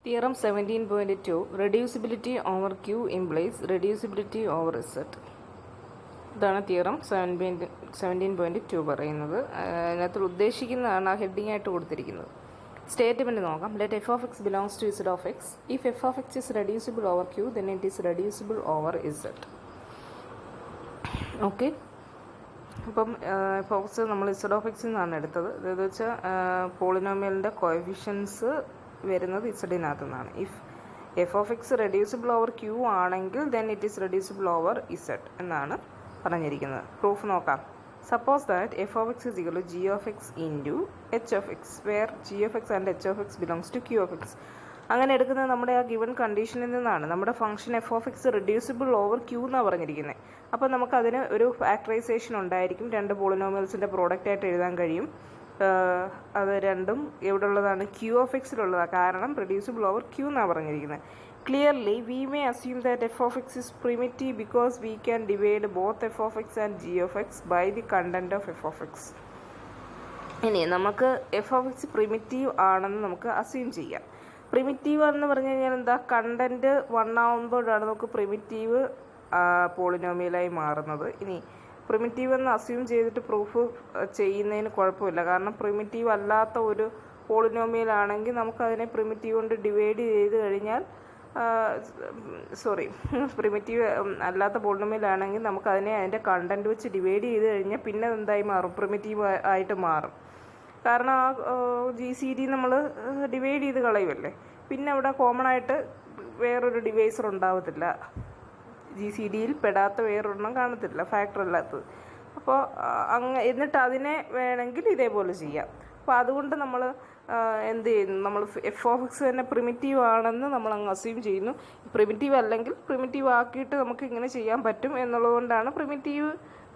Theorem 17.2 Reducibility over Q implies reducibility over Z. ഇതാണ് theorem 17.2 പറയുന്നത്. അതിനകത്ത് ഉദ്ദേശിക്കുന്നതാണ് ആ ഹെഡിങ് ആയിട്ട് കൊടുത്തിരിക്കുന്നത്. സ്റ്റേറ്റ്മെൻറ്റ് നോക്കാം. Let f of X belongs to Z of x. If F of X is reducible over Q then it is reducible over Z. Okay, അപ്പം ഫോക്സ് നമ്മൾ ഇസഡ് ഓഫ് എക്സിൽ നിന്നാണ് എടുത്തത്. അതായത് വെച്ചാൽ പോളിനോമിയലിൻ്റെ കോഎഫിഷ്യൻസ് വരുന്നത് ഇസഡിനകത്തു നിന്നാണ്. If F of X reducible over Q ആണെങ്കിൽ then it is reducible over Z എന്നാണ് പറഞ്ഞിരിക്കുന്നത്. പ്രൂഫ് നോക്കാം. Suppose that F of X is equal to G of X into H of X where G of X and H of X belongs to Q of X. അങ്ങനെ എടുക്കുന്നത് നമ്മുടെ ആ given കണ്ടീഷനിൽ നിന്നാണ്. നമ്മുടെ function F of X reducible over Q എന്നാണ് പറഞ്ഞിരിക്കുന്നത്. അപ്പോൾ നമുക്കതിന് ഒരു ഫാക്ടറൈസേഷൻ ഉണ്ടായിരിക്കും. രണ്ട് പോളിനോമിയൽസിൻ്റെ പ്രോഡക്റ്റ് ആയിട്ട് എഴുതാൻ കഴിയും. അത് രണ്ടും എവിടെ ഉള്ളതാണ്? ക്യൂ ഓഫ് എക്സിലുള്ളതാണ്. കാരണം റെഡ്യൂസിബിൾ ഓവർ ക്യൂ എന്നാണ് പറഞ്ഞിരിക്കുന്നത്. Clearly, we may assume that f of x is primitive because we can divide both f of x and g of x by the content of f of x. ഇനി നമുക്ക് F of X primitive ആണെന്ന് നമുക്ക് assume ചെയ്യാം. Primitive എന്ന് പറഞ്ഞു കഴിഞ്ഞാൽ എന്താ? Content 1 ആവുമ്പോഴാണ് നമുക്ക് പ്രിമിറ്റീവ് പോളിനോമിയലായി മാറുന്നത്. ഇനി പ്രിമിറ്റീവ് എന്ന് അസ്യൂം ചെയ്തിട്ട് പ്രൂഫ് ചെയ്യുന്നതിന് കുഴപ്പമില്ല. കാരണം പ്രിമിറ്റീവ് അല്ലാത്ത ഒരു പോളിനോമിയലാണെങ്കിൽ നമുക്കതിനെ പ്രിമിറ്റീവ് കൊണ്ട് ഡിവൈഡ് ചെയ്ത് കഴിഞ്ഞാൽ പ്രിമിറ്റീവ് അല്ലാത്ത പോളിനോമിയലാണെങ്കിൽ നമുക്കതിനെ അതിൻ്റെ കണ്ടൻറ്റ് വെച്ച് ഡിവൈഡ് ചെയ്ത് കഴിഞ്ഞാൽ പിന്നെ എന്തായി മാറും? പ്രിമിറ്റീവ് ആയിട്ട് മാറും. കാരണം ആ ജി സി ഡി നമ്മൾ ഡിവൈഡ് ചെയ്ത് കളയുമല്ലേ. പിന്നെ അവിടെ കോമൺ ആയിട്ട് വേറൊരു ഡിവൈസർ ഉണ്ടാവത്തില്ല. ജി സി ഡിയിൽ പെടാത്ത വേറൊരെണ്ണം കാണത്തില്ല, ഫാക്ടർ അല്ലാത്തത്. അപ്പോൾ എന്നിട്ട് അതിനെ വേണമെങ്കിൽ ഇതേപോലെ ചെയ്യാം. അപ്പോൾ അതുകൊണ്ട് നമ്മൾ എന്ത് ചെയ്യുന്നു? നമ്മൾ എഫ് ഓഫ് എക്സ് തന്നെ പ്രിമിറ്റീവ് ആണെന്ന് നമ്മൾ അങ്ങ് അസ്യൂം ചെയ്യുന്നു. പ്രിമിറ്റീവ് അല്ലെങ്കിൽ പ്രിമിറ്റീവ് ആക്കിയിട്ട് നമുക്ക് ഇങ്ങനെ ചെയ്യാൻ പറ്റും എന്നുള്ളതുകൊണ്ടാണ് പ്രിമിറ്റീവ്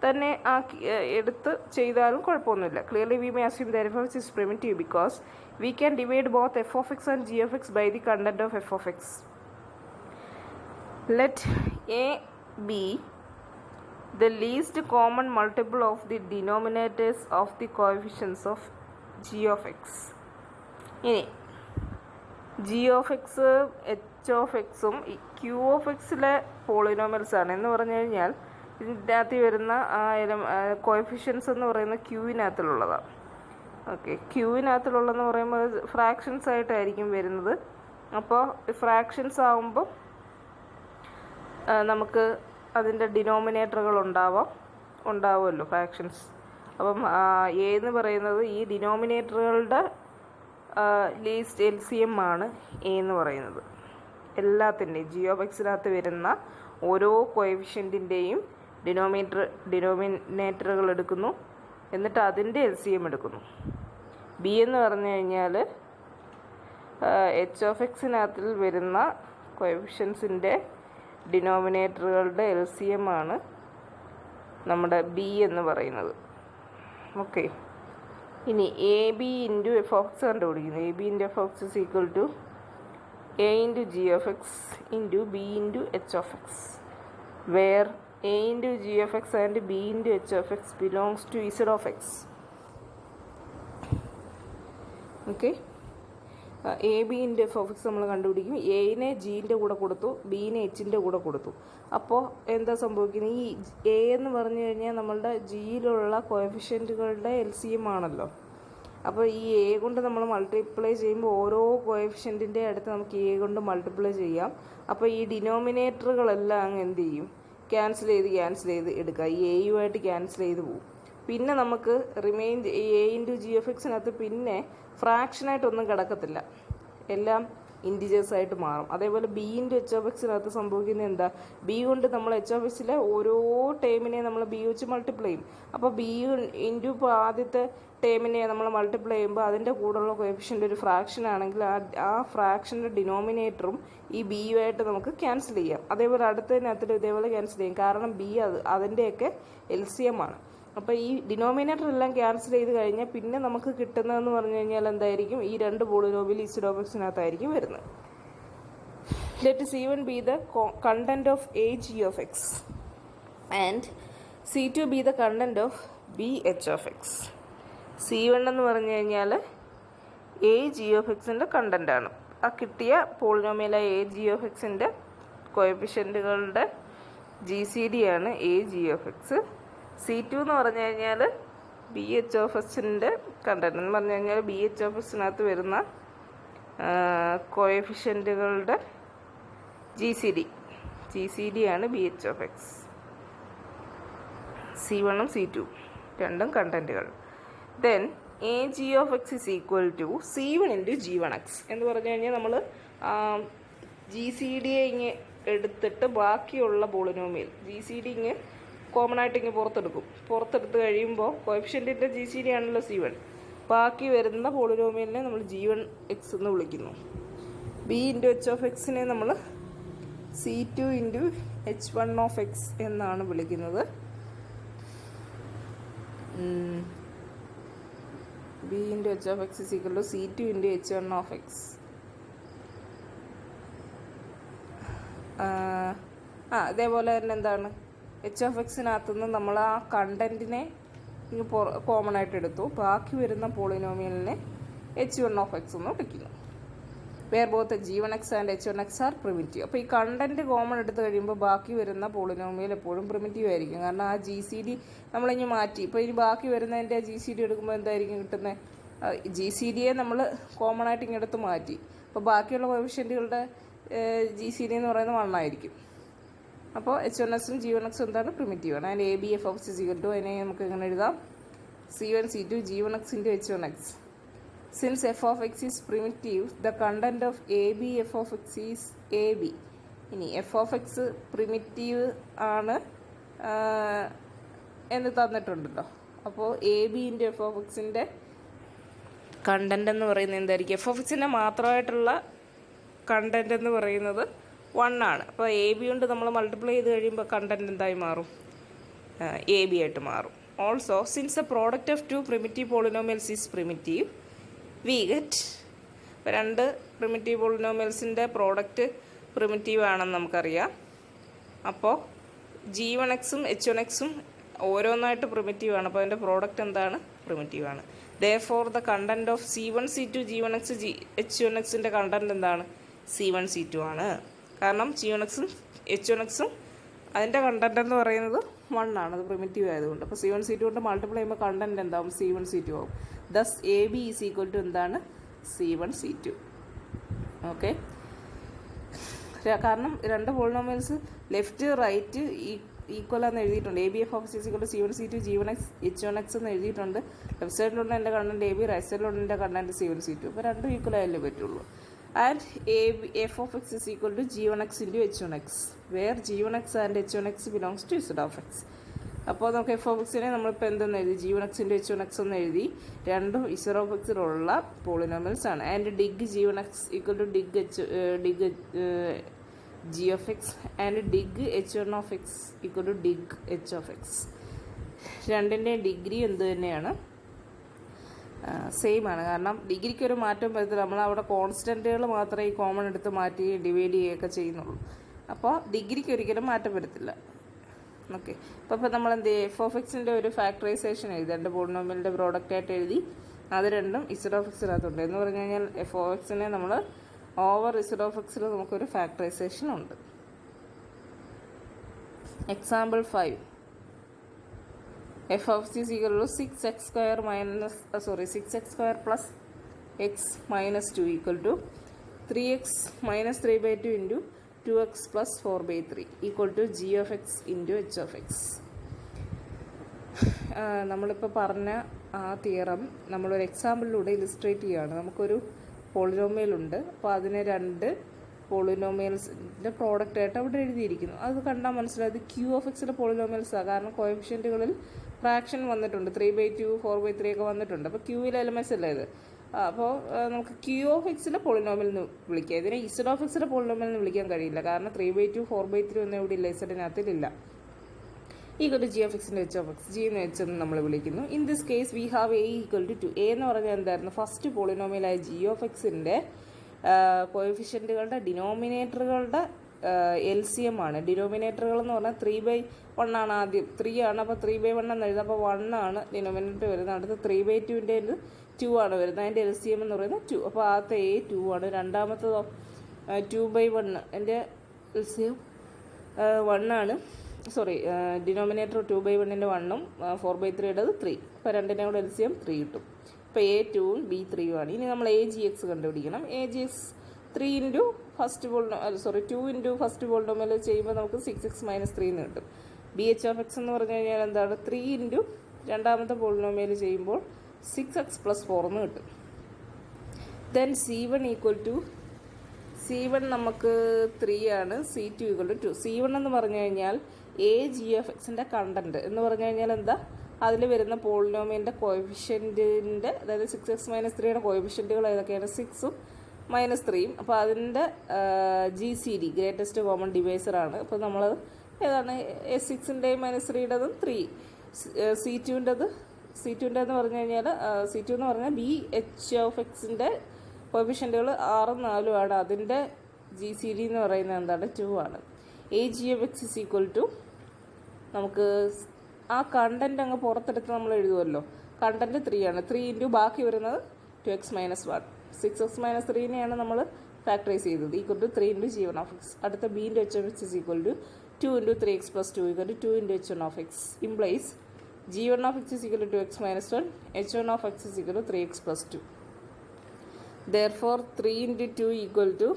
തന്നെ ആക്കി എടുത്ത് ചെയ്താലും കുഴപ്പമൊന്നുമില്ല. Clearly we may assume that F of X is primitive because we can divide both f of X and g of X by the content of F of X. Let a b the least common multiple of the denominators of the coefficients of g of x. ഇനി G of X H of എക്സും Q of എക്സിലെ polynomials ആണ്. എന്ന് പറഞ്ഞു കഴിഞ്ഞാൽ ഇതിനകത്ത് വരുന്ന coefficients എന്ന് പറയുന്നത് ക്യൂവിനകത്തിലുള്ളതാണ്. ഓക്കെ, ക്യൂവിനകത്തിലുള്ളതെന്ന് പറയുമ്പോൾ ഫ്രാക്ഷൻസ് ആയിട്ടായിരിക്കും വരുന്നത്. അപ്പോൾ ഫ്രാക്ഷൻസ് ആകുമ്പോൾ നമുക്ക് അതിൻ്റെ ഡിനോമിനേറ്ററുകൾ ഉണ്ടാവുമല്ലോ ഫ്രാക്ഷൻസ്. അപ്പം എ എന്ന് പറയുന്നത് ഈ ഡിനോമിനേറ്ററുകളുടെ ലീസ്റ്റ് എൽ സി എം ആണ് എ എന്ന് പറയുന്നത്. എല്ലാത്തിൻ്റെയും ജി ഓഫ് എക്സിനകത്ത് വരുന്ന ഓരോ കോഎഫിഷ്യൻറ്റിൻ്റെയും ഡിനോമിനേറ്ററുകൾ എടുക്കുന്നു, എന്നിട്ട് അതിൻ്റെ എൽ സി എം എടുക്കുന്നു. ബി എന്ന് പറഞ്ഞു കഴിഞ്ഞാൽ എച്ച് ഓഫ് എക്സിനകത്തിൽ വരുന്ന കോഎഫിഷ്യൻസിൻ്റെ ഡിനോമിനേറ്ററുകളുടെ എൽ സി എം ആണ് നമ്മുടെ ബി എന്ന് പറയുന്നത്. ഓക്കെ, ഇനി A B into F of X കണ്ടുപിടിക്കുന്നു. A B into F of X is equal to A into G of X into B into H of X where A into G of X and B into H of X belongs to Z of X. Okay, A B into F of X നമ്മൾ കണ്ടുപിടിക്കും. എനെ ജീൻ്റെ കൂടെ കൊടുത്തു, ബീനെ എച്ചിൻ്റെ കൂടെ കൊടുത്തു. അപ്പോൾ എന്താ സംഭവിക്കുന്നത്? ഈ എ എന്ന് പറഞ്ഞു കഴിഞ്ഞാൽ നമ്മളുടെ ജിയിലുള്ള കോഎഫിഷ്യൻറ്റുകളുടെ എൽ സി എം ആണല്ലോ. അപ്പോൾ ഈ എ കൊണ്ട് നമ്മൾ മൾട്ടിപ്ലൈ ചെയ്യുമ്പോൾ ഓരോ കോഎഫിഷ്യൻറ്റിൻ്റെ അടുത്ത് നമുക്ക് എ കൊണ്ട് മൾട്ടിപ്ലൈ ചെയ്യാം. അപ്പോൾ ഈ ഡിനോമിനേറ്ററുകളെല്ലാം അങ്ങ് എന്ത് ചെയ്യും? ക്യാൻസൽ ചെയ്ത് എടുക്കുക. ഈ എയുമായിട്ട് ക്യാൻസൽ ചെയ്ത് പോകും. പിന്നെ നമുക്ക് എ ഇൻറ്റു ജി എഫ് എക്സിനകത്ത് പിന്നെ ഫ്രാക്ഷനായിട്ടൊന്നും കിടക്കത്തില്ല, എല്ലാം ഇൻറ്റിജേഴ്സായിട്ട് മാറും. അതേപോലെ ബി ഇൻറ്റു എച്ച് ഓഫ് എക്സിനകത്ത് സംഭവിക്കുന്നത് എന്താ? ബി കൊണ്ട് നമ്മൾ എച്ച് ഓഫ് എക്സിലെ ഓരോ ടേമിനെ നമ്മൾ ബി വെച്ച് മൾട്ടിപ്ലൈ ചെയ്യും. അപ്പോൾ ബി ഇൻറ്റു ഇപ്പോൾ ആദ്യത്തെ ടേമിനെ നമ്മൾ മൾട്ടിപ്ലൈ ചെയ്യുമ്പോൾ അതിൻ്റെ കൂടെയുള്ള കോഎഫിഷ്യൻ്റ് ഒരു ഫ്രാക്ഷൻ ആണെങ്കിൽ ആ ഫ്രാക്ഷൻ്റെ ഡിനോമിനേറ്ററും ഈ ബിയുമായിട്ട് നമുക്ക് ക്യാൻസൽ ചെയ്യാം. അതേപോലെ അടുത്തതിനകത്തിൽ ഇതേപോലെ ക്യാൻസൽ ചെയ്യും. കാരണം ബി അതിൻ്റെയൊക്കെ എൽ സി എം ആണ്. അപ്പോൾ ഈ ഡിനോമിനേറ്റർ എല്ലാം ക്യാൻസൽ ചെയ്ത് കഴിഞ്ഞാൽ പിന്നെ നമുക്ക് കിട്ടുന്നതെന്ന് പറഞ്ഞു കഴിഞ്ഞാൽ എന്തായിരിക്കും? ഈ രണ്ട് പോളിനോമിയൽ ഇസഡ് ഓഫ് എക്സിനകത്തായിരിക്കും വരുന്നത്. Let C1 be the content of A g of x and C2 be the content of B h of x. C1 എന്ന് പറഞ്ഞു കഴിഞ്ഞാൽ എ ജി ഓഫ് എക്സിൻ്റെ കണ്ടൻ്റാണ്. ആ കിട്ടിയ പോളിനോമിയലായ എ ജി ഓഫ് എക്സിൻ്റെ കോഎഫിഷ്യൻറ്റുകളുടെ ജി സി ഡി ആണ് A G of X. C2 എന്ന് പറഞ്ഞു കഴിഞ്ഞാൽ ബി എച്ച് ഓഫ് എസിൻ്റെ കണ്ടന്റ് എന്ന് പറഞ്ഞു കഴിഞ്ഞാൽ ബി എച്ച് ഓഫ് എസിനകത്ത് വരുന്ന കോഎഫിഷ്യൻറ്റുകളുടെ ജി സി ഡി ആണ് B H of X. C1 C2 രണ്ടും കണ്ടൻറ്റുകൾ. Then A G of X is equal to C1 into G1x എന്ന് പറഞ്ഞു കഴിഞ്ഞാൽ നമ്മൾ ജി സി ഡിയെ ഇങ്ങ് എടുത്തിട്ട് ബാക്കിയുള്ള പോളിനോമിയൽ ജി സി ഡി ഇങ്ങ് കോമൺ ആയിട്ട് ഇങ്ങ് പുറത്തെടുത്ത് കഴിയുമ്പോൾ കോഎഫിഷ്യൻറ്റിൻ്റെ ജി സി ഡി ആണല്ലോ C1. ബാക്കി വരുന്ന പോളിനോമിയലിനെ നമ്മൾ G1x എന്ന് വിളിക്കുന്നു. ബി ഇൻറ്റു എച്ച് ഓഫ് എക്സിനെ നമ്മൾ C2 into H1 of x എന്നാണ് വിളിക്കുന്നത്. B into H of X is equal to C2 into H1 of x. അതേപോലെ തന്നെ എന്താണ് എച്ച് ഓഫ് എക്സിനകത്തുനിന്ന് നമ്മൾ ആ കണ്ടൻറ്റിനെ കോമൺ ആയിട്ട് എടുത്തു. ബാക്കി വരുന്ന പോളിനോമിയലിനെ H1 ഓഫ് എക്സ് എന്ന് വിളിക്കുന്നു. Where both G1x and H1x are primitive. അപ്പോൾ ഈ കണ്ടൻറ്റ് കോമൺ എടുത്ത് കഴിയുമ്പോൾ ബാക്കി വരുന്ന പോളിനോമിയൽ എപ്പോഴും പ്രിമിറ്റീവ് ആയിരിക്കും. കാരണം ആ ജി സി ഡി നമ്മളിനി മാറ്റി. ഇപ്പോൾ ഇനി ബാക്കി വരുന്നതിൻ്റെ ജി സി ഡി എടുക്കുമ്പോൾ എന്തായിരിക്കും കിട്ടുന്നത്? ജി സി ഡിയെ നമ്മൾ കോമൺ ആയിട്ട് ഇങ്ങെടുത്ത് മാറ്റി. അപ്പോൾ ബാക്കിയുള്ള കോഎഫിഷ്യൻറ്റുകളുടെ ജി സി ഡി എന്ന് പറയുന്നത് 1 ആയിരിക്കും. അപ്പോൾ H1xും G1xും എന്താണ്? പ്രിമിറ്റീവാണ്. അതിൻ്റെ a b f of x equal to അതിനെ നമുക്ക് എങ്ങനെ എഴുതാം? C1 C2 G1x into H1x. Since f of x is primitive, the content of AB f of x is AB. ഇനി f of x പ്രിമിറ്റീവ് ആണ് എന്ന് തന്നിട്ടുണ്ടല്ലോ. അപ്പോൾ A B into F of എക്സിൻ്റെ content എന്ന് പറയുന്നത് എന്തായിരിക്കും? എഫ് ഓഫ് എക്സിൻ്റെ മാത്രമായിട്ടുള്ള content എന്ന് പറയുന്നത് 1 ആണ്. അപ്പോൾ എ ബി കൊണ്ട് നമ്മൾ മൾട്ടിപ്ലൈ ചെയ്ത് കഴിയുമ്പോൾ കണ്ടന്റ് എന്തായി മാറും? എ ബി ആയിട്ട് മാറും. Also since A product of 2 primitive polynomials is primitive, we get ഇപ്പോൾ 2 പ്രിമിറ്റീവ് പോളിനോമിയൽസിൻ്റെ പ്രോഡക്റ്റ് പ്രിമിറ്റീവ് ആണെന്ന് നമുക്കറിയാം. അപ്പോൾ G1xും H1xും ഓരോന്നായിട്ട് പ്രിമിറ്റീവ് ആണ്. അപ്പോൾ അതിൻ്റെ പ്രോഡക്റ്റ് എന്താണ്? പ്രിമിറ്റീവ് ആണ്. Therefore the content of C1 C2 G1x H1xൻ്റെ കണ്ടന്റ് എന്താണ്? C1 C2 ആണ്. കാരണം G1xും H1xും അതിൻ്റെ കണ്ടന്റ് എന്ന് പറയുന്നത് 1 ആണ്. അത് പ്രിമിറ്റീവ് ആയതുകൊണ്ട്. അപ്പോൾ C1 C2 കൊണ്ട് മൾട്ടിപ്ലൈ ചെയ്യുമ്പോൾ കണ്ടന്റ് എന്താവും? C1 C2 ആവും. Thus a b is equal to എന്താണ്? C1 C2. ഓക്കെ. കാരണം 2 പോളിനോമിയൽസ് ലെഫ്റ്റ് റൈറ്റ് ഈക്വൽ എന്ന് എഴുതിയിട്ടുണ്ട്. A b f of x equal to C1 C2 G1x H1x എന്ന് എഴുതിയിട്ടുണ്ട്. ലെഫ്റ്റ് സൈഡിലുള്ള എൻ്റെ കണ്ടന്റ് എ ബി, റൈറ്റ് സൈഡിലുള്ള എൻ്റെ കണ്ടന്റ് C1 C2. അപ്പോൾ 2 ഈക്വൽ ആയാലേ പറ്റുള്ളൂ. And f of X is equal to G1x into H1x where G1x and H1x belongs to Z of x. അപ്പോൾ നമുക്ക് എഫ് ഓഫ് എക്സിനെ നമ്മളിപ്പോൾ എന്തെന്ന് എഴുതി? G1x ഇൻറ്റു H1x എന്ന് എഴുതി. രണ്ടും Z ഓഫ് എക്സിലുള്ള പോളിനോമിയൽസ് ആണ്. And deg G1x equal to deg G of X and deg H1 of x equal to deg H of x. രണ്ടിൻ്റെയും ഡിഗ്രി എന്ത് തന്നെയാണ്? സെയിം ആണ്. കാരണം ഡിഗ്രിക്ക് ഒരു മാറ്റം വരത്തില്ല. നമ്മൾ അവിടെ കോൺസ്റ്റൻറ്റുകൾ മാത്രമേ ഈ കോമൺ എടുത്ത് മാറ്റി ഡിവൈഡ് ചെയ്യുകയൊക്കെ ചെയ്യുന്നുള്ളൂ. അപ്പോൾ ഡിഗ്രിക്ക് ഒരിക്കലും മാറ്റം വരത്തില്ല. ഓക്കെ. അപ്പോൾ നമ്മൾ എന്ത് ചെയ്യും? എഫ് ഓഫ് എക്സിൻ്റെ ഒരു ഫാക്ടറൈസേഷൻ എഴുതി. 2 പോളിനോമിയലിൻ്റെ പ്രോഡക്റ്റായിട്ട് എഴുതി. അത് രണ്ടും Z ഓഫ് എക്സിനകത്തുണ്ട്. എന്ന് പറഞ്ഞു കഴിഞ്ഞാൽ എഫ് ഓഫ് എക്സിനെ നമ്മൾ ഓവർ Z ഓഫ് എക്സിൽ നമുക്കൊരു ഫാക്ടറൈസേഷൻ ഉണ്ട്. Example 5. f of x is equal to 6x square plus x minus 2 equal to 3x minus 3 by 2 into 2x plus 4 by 3 equal to g of x into h of x. നമ്മളിപ്പോൾ പറഞ്ഞ ആ theorem നമ്മളൊരു എക്സാമ്പിളിലൂടെ illustrate ചെയ്യുകയാണ്. നമുക്കൊരു polynomial ഉണ്ട്. അപ്പോൾ അതിനെ 2 പോളിനോമിയൽസിൻ്റെ പ്രോഡക്റ്റായിട്ട് അവിടെ എഴുതിയിരിക്കുന്നു. അത് കണ്ടാൽ മനസ്സിലായത് ക്യൂ ഓഫ് എക്സിൻ്റെ പോളിനോമിയൽസാണ്. കാരണം കോഎഫിഷ്യൻറ്റുകളിൽ ഫ്രാക്ഷൻ വന്നിട്ടുണ്ട്. 3/2 4/3 ഒക്കെ വന്നിട്ടുണ്ട്. അപ്പോൾ ക്യൂവിലെ എലമെൻറ്റ്സ് അല്ലേ ഇത്. അപ്പോൾ നമുക്ക് ക്യൂ ഓഫ് എക്സിലെ പോളിനോമിയൽ എന്ന് വിളിക്കാം. ഇതിനെ Z ഓഫ് എക്സിലെ പോളിനോമിയൽ എന്ന് വിളിക്കാൻ കഴിയില്ല. കാരണം 3/2 4/3 ഒന്നും ഇവിടെ ഇല്ല. Zനകത്തിലില്ല. ഈക്വൽ ടു ജി ഓഫ് എക്സിൻ്റെ H ഓഫ് എക്സ്. ജി എന്ന് വെച്ച് നമ്മൾ വിളിക്കുന്നു. In this case we have a equal to 2. A എന്ന് പറഞ്ഞാൽ എന്തായിരുന്നു? ഫസ്റ്റ് പോളിനോമിയലായ ജി ഓഫ് എക്സിൻ്റെ കോഎഫിഷ്യൻറ്റുകളുടെ ഡിനോമിനേറ്ററുകളുടെ LCM ആണ്. ഡിനോമിനേറ്ററുകൾ എന്ന് പറഞ്ഞാൽ 3/1 ആണ്. ആദ്യം 3 ആണ്. അപ്പോൾ 3/1 എന്ന് എഴുതാം. അപ്പോൾ 1 ആണ് ഡിനോമിനേറ്റർ വരുന്നത്. അടുത്ത് 3/2ൻ്റെ 2 ആണ് വരുന്നത്. അതിൻ്റെ LCM എന്ന് പറയുന്നത് 2. അപ്പോൾ ആദ്യത്തെ A 2 ആണ്. രണ്ടാമത്തതോ 2/1. എൻ്റെ LCM 1 ആണ്. സോറി, ഡിനോമിനേറ്റർ 2/1ൻ്റെ 1ഉം 4/3യുടേത് 3. അപ്പോൾ രണ്ടിൻ്റെ കൂടെ LCM 3 കിട്ടും. അപ്പോൾ A 2ഉം B 3ഉം ആണ്. ഇനി നമ്മൾ AGX കണ്ടുപിടിക്കണം. AGX 3 into first sorry 2 into first polynomial ചെയ്യുമ്പോൾ നമുക്ക് 6x - 3 എന്ന് കിട്ടും. BH(x) എന്ന് പറഞ്ഞു കഴിഞ്ഞാൽ എന്താണ്? 3 ഇൻറ്റു രണ്ടാമത്തെ പോളിനോമിയൽ ചെയ്യുമ്പോൾ 6x + 4 എന്ന് കിട്ടും. ദെൻ C1 നമുക്ക് 3 ആണ്. C2 = 2. C1 എന്ന് പറഞ്ഞു കഴിഞ്ഞാൽ AG(x)ൻ്റെ കണ്ടൻറ്റ് എന്ന് പറഞ്ഞു കഴിഞ്ഞാൽ എന്താ? അതിൽ വരുന്ന പോളിനോമിയലിൻ്റെ കോഎഫിഷ്യൻറ്റിൻ്റെ, അതായത് 6x - 3യുടെ കോഎഫിഷ്യൻറ്റുകൾ ഏതൊക്കെയാണ്? 6ഉം -3ഉം. അപ്പോൾ അതിൻ്റെ GCD ഗ്രേറ്റസ്റ്റ് കോമൺ ഡിവൈസറാണ്. അപ്പോൾ നമ്മൾ ഏതാണ്? S6ൻ്റെയും -3യുടേതും 3. C2ൻ്റെന്ന് പറഞ്ഞു കഴിഞ്ഞാൽ C2 എന്ന് പറഞ്ഞാൽ BH(x)ൻ്റെ കോഎഫിഷ്യൻറ്റുകൾ 6ഉം 4ഉം ആണ്. അതിൻ്റെ GCD എന്ന് പറയുന്നത് എന്താണ്? 2 ആണ്. AG(x) = നമുക്ക് ആ കണ്ടൻറ്റ് അങ്ങ് പുറത്തെടുത്ത് നമ്മൾ എഴുതുമല്ലോ. കണ്ടൻറ്റ് 3 ആണ്. 3 ഇൻറ്റു ബാക്കി വരുന്നത് 2x - 1. 6x - 3നെയാണ് നമ്മൾ ഫാക്ടറൈസ് ചെയ്തത്. =3 ഇൻറ്റു G1(x). അടുത്ത B × H(x) = 2 into 3x + 2 = 2 into H1(x). Implies G1(x) = 2x - 1, H1(x) = 3x + 2. Therefore 3 into 2 =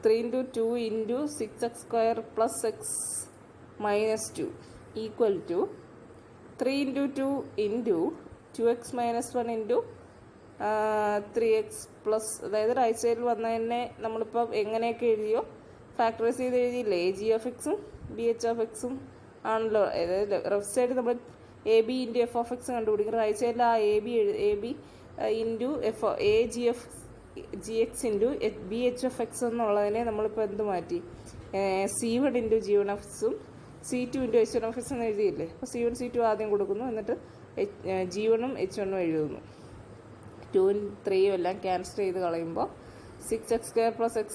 3 into 2 into 6x² plus x minus 2 equal to 3 into 2 into 2x minus 1 into 3x plus, അതായത് right സൈഡിൽ വന്നതിനെ നമ്മളിപ്പോൾ എങ്ങനെയൊക്കെ എഴുതിയോ factorise ചെയ്ത് എഴുതിയില്ലേ? AG(x)ഉം BH(x)ഉം ആണല്ലോ. അതായത് ലെഫ്റ്റ് സൈഡ് നമ്മൾ AB ഇൻറ്റു f(x) കണ്ടുപിടിക്കും. റൈറ്റ് സൈഡിൽ ആ AB into AGX into BH(x) എന്നുള്ളതിനെ നമ്മളിപ്പോൾ എന്ത് മാറ്റി? C1 into G1(x)ഉം C2 into H1(x) എന്ന് എഴുതിയില്ലേ? അപ്പോൾ C1 C2 ആദ്യം കൊടുക്കുന്നു, എന്നിട്ട് G1ഉം H1ഉം എഴുതുന്നു. 2ഉം 3ഉം എല്ലാം ക്യാൻസൽ ചെയ്ത് കളയുമ്പോൾ 6x² + x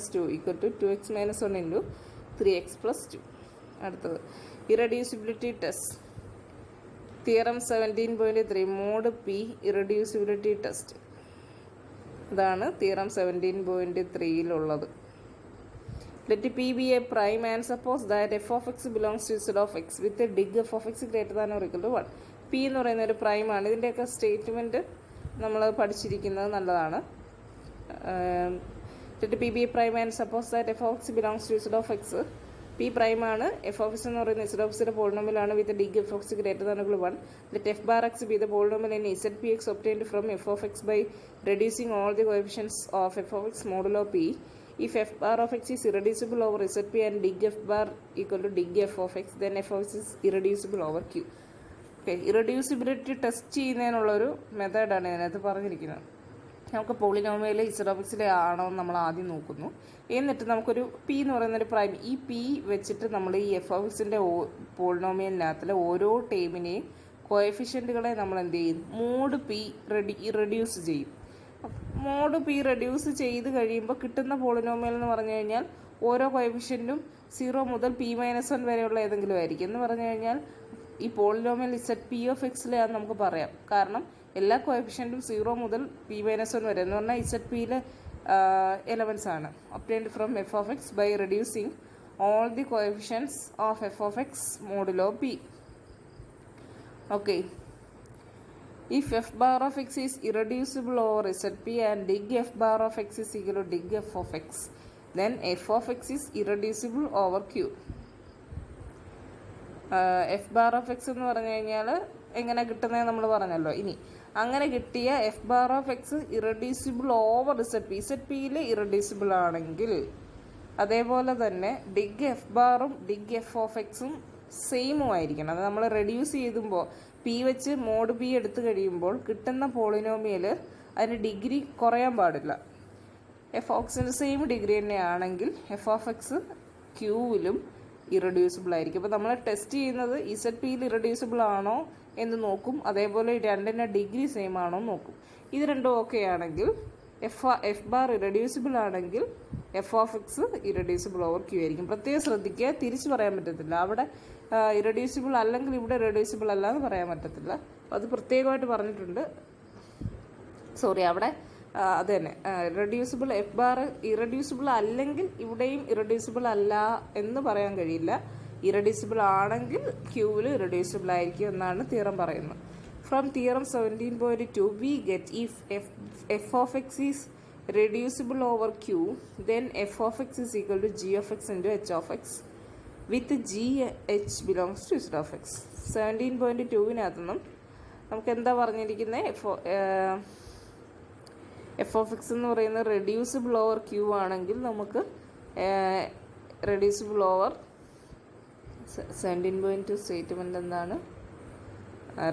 - 2 = 2x - 1 into 3x + 2. അടുത്തത് irreducibility test. Theorem 17.3 mod P irreducibility test. ഇതാണ് തിയറം 17.3-ലുള്ളത്. Let P be a prime and suppose that f(x) belongs to Z(x) with a dig f(x) greater than or equal to 1. P എന്ന് പറയുന്ന ഒരു പ്രൈമാണ്. ഇതിൻ്റെയൊക്കെ statement നമ്മൾ പഠിച്ചിരിക്കുന്നത് നല്ലതാണ്. Let P be a prime and suppose that f(x) belongs to Z(x). P പ്രൈമാണ്. f(x) എന്ന് പറയുന്ന Z(x)യുടെ പോളിനോമിയലാണ് with a dig f(x) greater than or equal to 1. Let f(x) be the polynomial in ZPX obtained from f(x) by reducing all the coefficients of f(x) modulo P. If f(x) is irreducible over ZP and dig f bar equal to dig f(x), then f(x) is irreducible over Q. Okay, irreducibility test ചെയ്യുന്നതിനുള്ളൊരു മെത്തേഡാണ് ഇതിനകത്ത് പറഞ്ഞിരിക്കുന്നത്. നമുക്ക് polynomial Z(x)ലെ ആണോ എന്ന് നമ്മൾ ആദ്യം നോക്കുന്നു. എന്നിട്ട് നമുക്കൊരു P എന്ന് പറയുന്നൊരു പ്രൈം, ഈ P വെച്ചിട്ട് നമ്മൾ ഈ f(x)ൻ്റെ പോളിനോമിയലിനകത്തിലെ ഓരോ ടേമിനെയും കോഎഫിഷ്യൻറ്റുകളെ നമ്മൾ എന്ത് ചെയ്യും? മോഡ് P റെഡ്യൂസ് ചെയ്യും. മോഡ് P റെഡ്യൂസ് ചെയ്ത് കഴിയുമ്പോൾ കിട്ടുന്ന പോളിനോമിയൽ എന്ന് പറഞ്ഞു കഴിഞ്ഞാൽ ഓരോ കോഎഫിഷ്യൻറ്റും 0 മുതൽ P-1 വരെയുള്ള ഏതെങ്കിലും ആയിരിക്കും. എന്ന് പറഞ്ഞു കഴിഞ്ഞാൽ ഈ പോളിനോമിയൽ ZP(x)ലെയാണെന്ന് നമുക്ക് പറയാം. കാരണം എല്ലാ കോഎഫിഷ്യൻറ്റും 0 മുതൽ P-1 വരെ എന്ന് പറഞ്ഞാൽ ZPയിലെ എലമെൻറ്റ്സ് ആണ്. Obtained from f(x) by reducing all the coefficients of f(x) modulo P. Okay, if f bar of x is irreducible over ZP and dig f bar of x is equal to dig f of x, then f of x is irreducible over Q. f bar of x എന്ന് പറഞ്ഞു കഴിഞ്ഞാൽ എങ്ങനെ കിട്ടുന്നത് നമ്മൾ പറഞ്ഞല്ലോ. ഇനി അങ്ങനെ കിട്ടിയ f bar of x irreducible over ZP, ZPയിൽ irreducible ആണെങ്കിൽ അതേപോലെ തന്നെ dig f ബാറും dig f of xഉം സെയിമും ആയിരിക്കണം. അത് നമ്മൾ റെഡ്യൂസ് ചെയ്തുമ്പോൾ P വെച്ച് മോഡ് P എടുത്തു കഴിയുമ്പോൾ കിട്ടുന്ന പോളിനോമിയൽ അതിന് ഡിഗ്രി കുറയാൻ പാടില്ല. f(x)ൻ്റെ സെയിം ഡിഗ്രി തന്നെയാണെങ്കിൽ f of x Qവിലും ഇറഡ്യൂസിബിൾ ആയിരിക്കും. അപ്പോൾ നമ്മൾ ടെസ്റ്റ് ചെയ്യുന്നത് ZPയിൽ ഇറഡ്യൂസിബിൾ ആണോ എന്ന് നോക്കും, അതേപോലെ രണ്ടിൻ്റെ ഡിഗ്രി സെയിം ആണോ എന്ന് നോക്കും. ഇത് രണ്ടും ഓക്കെ ആണെങ്കിൽ എഫ് ബാർ ഇറഡ്യൂസിബിൾ ആണെങ്കിൽ F of x irreducible over Q ആയിരിക്കും. പ്രത്യേകം ശ്രദ്ധിക്കുക, തിരിച്ച് പറയാൻ പറ്റത്തില്ല. അവിടെ ഇറഡ്യൂസിബിൾ അല്ലെങ്കിൽ ഇവിടെ ഇറഡ്യൂസിബിൾ അല്ല എന്ന് പറയാൻ പറ്റത്തില്ല. അത് പ്രത്യേകമായിട്ട് പറഞ്ഞിട്ടുണ്ട്. സോറി, അവിടെ അത് തന്നെ ഇറഡ്യൂസിബിൾ എഫ് ബാർ ഇറഡ്യൂസിബിൾ അല്ലെങ്കിൽ ഇവിടെയും ഇറഡ്യൂസിബിൾ അല്ല എന്ന് പറയാൻ കഴിയില്ല. ഇറഡ്യൂസിബിൾ ആണെങ്കിൽ ക്യൂവിൽ ഇറഡ്യൂസിബിൾ ആയിരിക്കും എന്നാണ് തിയറം പറയുന്നത്. From theorem 17.2 we get if f of x is reducible over q, then f of x is equal to g of x into h of x with g h belongs to z of x. 17.2-നകത്തുനിന്നും നമുക്ക് എന്താ പറഞ്ഞിരിക്കുന്നത്? F of X എന്ന് പറയുന്നത് reducible over Q ആണെങ്കിൽ നമുക്ക് reducible over 17.2 statement എന്താണ്?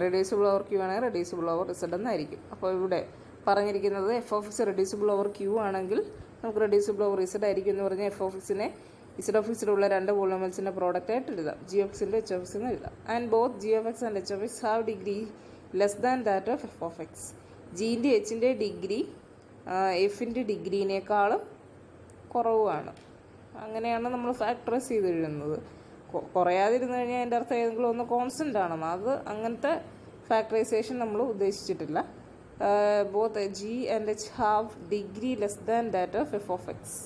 Reducible over Q ആണെങ്കിൽ reducible over result എന്നായിരിക്കും. അപ്പോൾ ഇവിടെ പറഞ്ഞിരിക്കുന്നത് f of X reducible over Q ആണെങ്കിൽ നമുക്ക് റെഡ്യൂസിബിൾ ഓവർ റിസൾട്ട് ആയിരിക്കും എന്ന് പറഞ്ഞാൽ എഫ് ഓഫ് എക്സിനെ ഇസഡ് ഓഫ് എക്സിലുള്ള രണ്ട് പോളിനോമിയൽസിൻ്റെ പ്രോഡക്റ്റ് ആയിട്ട് എഴുതാം. ജി ഓഫ് എക്സിൻ്റെ എച്ച് ഓഫ് എക്സ് എന്ന് എഴുതാം. And both g of X and H of x have degree less than that of F of X. ജീൻ്റെ എച്ചിൻ്റെ ഡിഗ്രി എഫിൻ്റെ ഡിഗ്രീനേക്കാളും കുറവാണ്. അങ്ങനെയാണ് നമ്മൾ ഫാക്ടറൈസ് ചെയ്ത് എഴുതുന്നത്. കുറയാതിരുന്നു കഴിഞ്ഞാൽ അതിൻ്റെ അർത്ഥം ഏതെങ്കിലും ഒന്ന് കോൺസ്റ്റൻ്റ് ആണെന്ന്. അത് അങ്ങനത്തെ ഫാക്ടറൈസേഷൻ നമ്മൾ ഉദ്ദേശിച്ചിട്ടില്ല. Both G and H have degree less than that of F of X.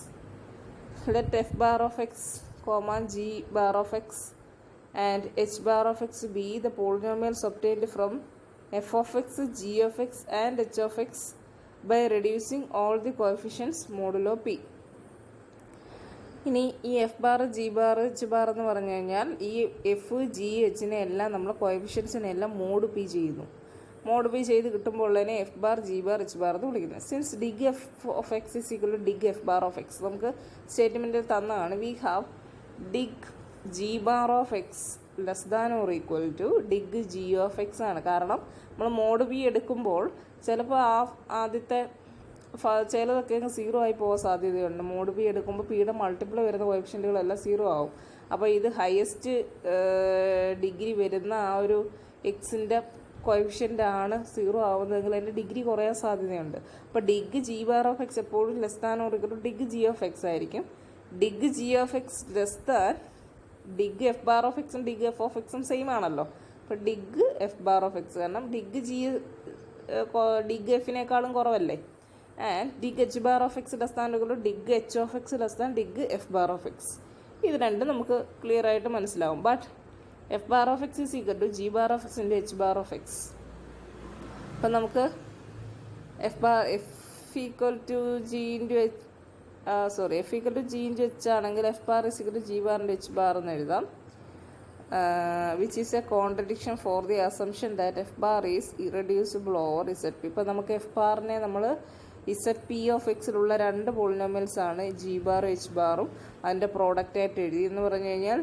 Let F bar of X comma G bar of X and H bar of X be the polynomials obtained from F of X, G of X and H of X by reducing all the coefficients modulo P. ഇനി ഈ F bar, G bar, H bar എന്ന് പറഞ്ഞു കഴിഞ്ഞാൽ ഈ F, G, എച്ചിനെ എല്ലാം നമ്മൾ കോഎഫിഷ്യൻസിനെ എല്ലാം മോഡ് പി ചെയ്യുന്നു. മോഡ് പി ചെയ്ത് കിട്ടുമ്പോൾ ഉള്ളതിനെ f bar, G bar, H bar എന്ന് വിളിക്കുന്നത്. Since deg F of X is equal to deg F bar of x നമുക്ക് സ്റ്റേറ്റ്മെൻറ്റിൽ തന്നതാണ്. We have deg G bar of X less than or equal to deg G of x ആണ്. കാരണം നമ്മൾ mod P എടുക്കുമ്പോൾ ചിലപ്പോൾ ആദ്യത്തെ ചിലതൊക്കെ സീറോ ആയി പോകാൻ സാധ്യതയുണ്ട്. മോഡ് പി എടുക്കുമ്പോൾ പിയുടെ മൾട്ടിപ്പിൾ വരുന്ന കോഎഫിഷ്യൻറ്റുകളെല്ലാം സീറോ ആവും. അപ്പോൾ ഇത് ഹയസ്റ്റ് ഡിഗ്രി വരുന്ന ആ ഒരു എക്സിൻ്റെ കോഎഫിഷ്യൻ്റ് ആണ് സീറോ ആവുന്നതെങ്കിൽ അതിൻ്റെ ഡിഗ്രി കുറയാൻ സാധ്യതയുണ്ട്. അപ്പോൾ deg G bar of X എപ്പോഴും less than or equal to deg G of X ആയിരിക്കും. Deg G of X less than deg F bar of എക്സും ഡിഗ് എഫ് ഓഫ് എക്സും സെയിം ആണല്ലോ. അപ്പോൾ deg F bar of X കാരണം deg എഫിനേക്കാളും കുറവല്ലേ. And deg H bar of X less than equal to deg H of X less than deg F bar of X. ഇത് രണ്ടും നമുക്ക് clear ആയിട്ട് മനസ്സിലാവും. But F bar of X is equal to G bar of X into H bar of X. അപ്പം നമുക്ക് F equal to G into H F equal to G into H ആണെങ്കിൽ F bar is equal to G bar into H bar എന്ന് എഴുതാം. Which is a contradiction for the assumption that F bar is irreducible over Z P. ഇപ്പം നമുക്ക് F ബാറിനെ നമ്മൾ Z P of എക്സിലുള്ള രണ്ട് polynomials ആണ് G ബാറും H ബാറും അതിൻ്റെ പ്രോഡക്റ്റായിട്ട് എഴുതി എന്ന് പറഞ്ഞു കഴിഞ്ഞാൽ